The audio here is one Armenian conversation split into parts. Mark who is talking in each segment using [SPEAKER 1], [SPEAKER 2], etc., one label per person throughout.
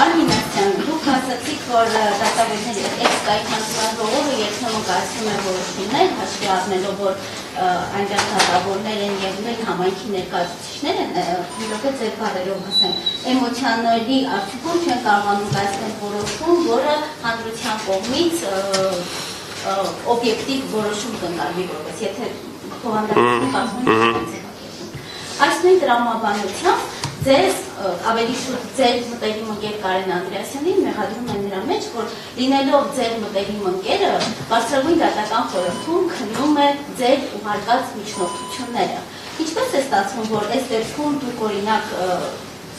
[SPEAKER 1] Արմինասյան, դուք ասացիք, որ դատավորների էքսկայքանցման ժողովը երբեմն կայացնում է որոշումներ, հաշվի առնելով, որ այնտեղ դատավորներ են եւ նույն համայնքի ներկայացուցիչներ են, իրոք է ձեր բառերով ասեմ, էմոցիաների արդյունքում չեն կարողանում կայացնել որոշում, որը հանրության կողմից օբյեկտիվ որոշում կընկալվի որպես, եթե բովանդակություն կազմում այս նույն տրամաբանությամբ ձեզ ավելի շուտ ձեր մտերիմ ընկեր Կարեն Անդրեասյանին մեղադրում են նրա մեջ, որ լինելով ձեր մտերիմ ընկերը, բարձրագույն դատական խորհրդում քննում է ձեր ուղարկած միջնորդությունները։ Ինչպես է ստացվում, որ այս դեպքում դուք օրինակ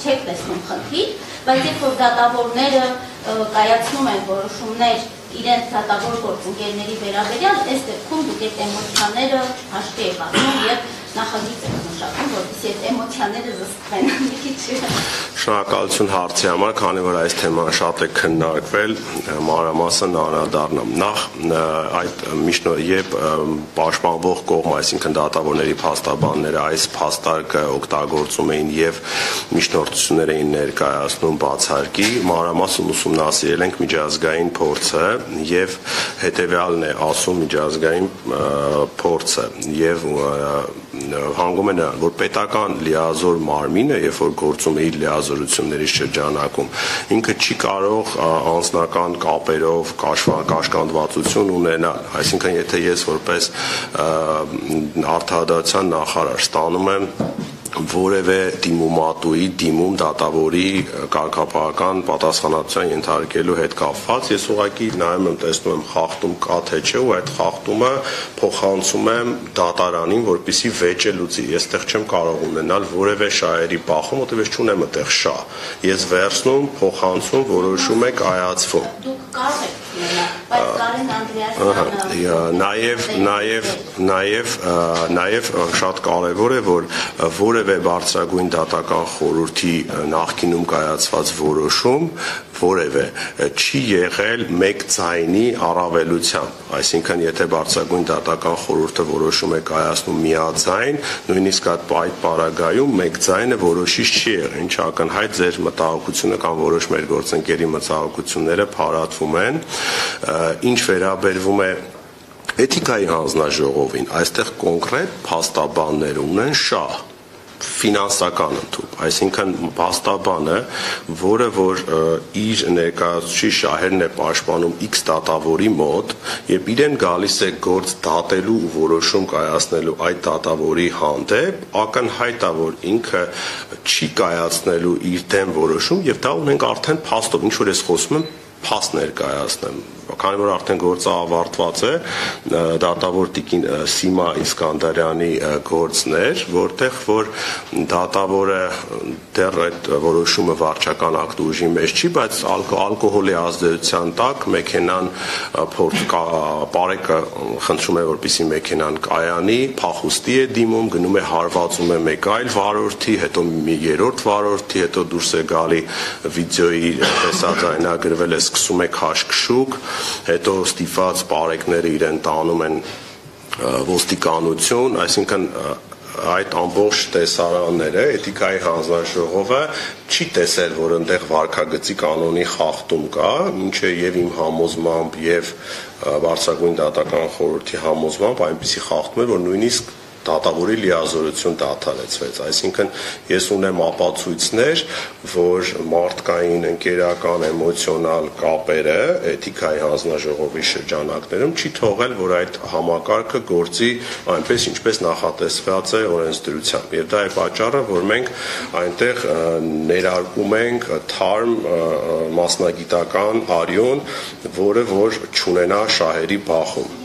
[SPEAKER 1] չեք տեսնում խնդիր, բայց երբ որ դատավորները կայացնում են որոշումներ իրենց դատավոր գործընկերների վերաբերյալ, այս դեպքում դուք այդ էմոցիաները հաշվի եք առնում եւ նախագիծ եք մշակում, որպեսզի այդ էմոցիաները զսպեն մի քիչ։
[SPEAKER 2] Շնորհակալություն հարցի համար, քանի որ այս թեման շատ է քննարկվել, մանրամասն անդրադառնամ։ Նախ այդ երբ պաշտպանվող կողմը, այսինքն դատավորների փաստաբանները այս փաստարկը օգտագործում էին եւ միջնորդություններ էին ներկայացնում բացարկի, մանրամասն ուսումնասիրել ենք միջազգային փորձը եւ հետեւյալն է ասում միջազգային փորձը եւ հանգում է նրան, որ պետական լիազոր մարմինը, երբ որ գործում է իր լիազորությունների շրջանակում, ինքը չի կարող անձնական կապերով կաշկանդվածություն ունենալ, այսինքն եթե ես որպես արդարադատության նախարար ստանում եմ որևէ դիմումատուի դիմում դատավորի կարգապահական պատասխանատվության ենթարկելու հետ կապված, ես ուղղակի նայում եմ, տեսնում եմ խախտում կա թե չէ, ու այդ խախտումը փոխանցում եմ դատարանին, որպեսզի վեճը լուծի։ Ես այդտեղ չեմ կարող ունենալ որևէ շահերի բախում, որտեղ ես չունեմ այդտեղ շահ։ Ես վերցնում, փոխանցում, որոշում է կայացվում։
[SPEAKER 1] Դուք կարող եք բայց Կարեն Անդրեասյանը նաև շատ կարևոր է, որ որևէ բարձրագույն դատական խորհրդի նախկինում կայացված որոշում որևէ չի եղել մեկ ձայնի առավելությամբ, այսինքն եթե բարձրագույն դատական խորհուրդը որոշում է կայացնում միաձայն, նույնիսկ այդ պարագայում մեկ ձայնը որոշիչ չի եղել, ինչ ակնհայտ ձեր մտահոգությունը կամ որոշ մեր գործընկերի մտահոգությունները փարատվում են, ինչ վերաբերվում է էթիկայի հանձնաժողովին, այստեղ կոնկրետ փաստաբաններ ունեն շահ ֆինանսական ընդհանուր, այսինքն փաստաբանը, որը որ իր ներկայացուցիչ շահերն է պաշտպանում X դատավորի մոտ, երբ իրեն գալիս է գործ դատելու ու որոշում կայացնելու այդ դատավորի հանդեպ, ակնհայտ է, որ ինքը չի կայացնելու իր դեմ որոշում եւ դա ունենք արդեն փաստով, ինչ որ ես խոսում եմ, փաստ ներկայացնեմ, քանի որ արդեն գործը ավարտված է, դատավոր տիկին Սիմա Իսկանդարյանի գործն էր, որտեղ որ դատավորը դեռ այդ որոշումը վարչական ակտ ուժի մեջ չի, բայց ալկոհոլի ազդեցության տակ մեքենան պարեկը խնդրում է, որպեսզի մեքենան կայանի, փախուստի է դիմում, գնում է հարվածում է մեկ այլ վարորդի, հետո մի երրորդ վարորդի, հետո դուրս է գալի վիդեոյի տեսաձայնագրվել է, սկսում է քաշքշուկ, հետո ստիպված պարեկները իրեն տանում են ոստիկանություն, այսինքն այդ ամբողջ տեսարանները էթիկայի հանձնաժողովը չի տեսել, որ այնտեղ վարքագծի կանոնի խախտում կա, ինչը եւ իմ համոզմամբ եւ բարձրագույն դատական խորհրդի համոզմամբ այնպեսի խախտում է, որ նույնիսկ դատավորի լիազորություն դադարեցվեց, այսինքն ես ունեմ ապացույցներ, որ մարդկային, ընկերական, էմոցիոնալ կապերը էթիկայի հանձնաժողովի շրջանակներում չի թողել, որ այդ համակարգը գործի այնպես, ինչպես նախատեսված է օրենսդրությամբ, եւ դա է պատճառը, որ մենք այնտեղ ներարկում ենք թարմ մասնագիտական արյուն, որը որ չունենա շահերի բախում։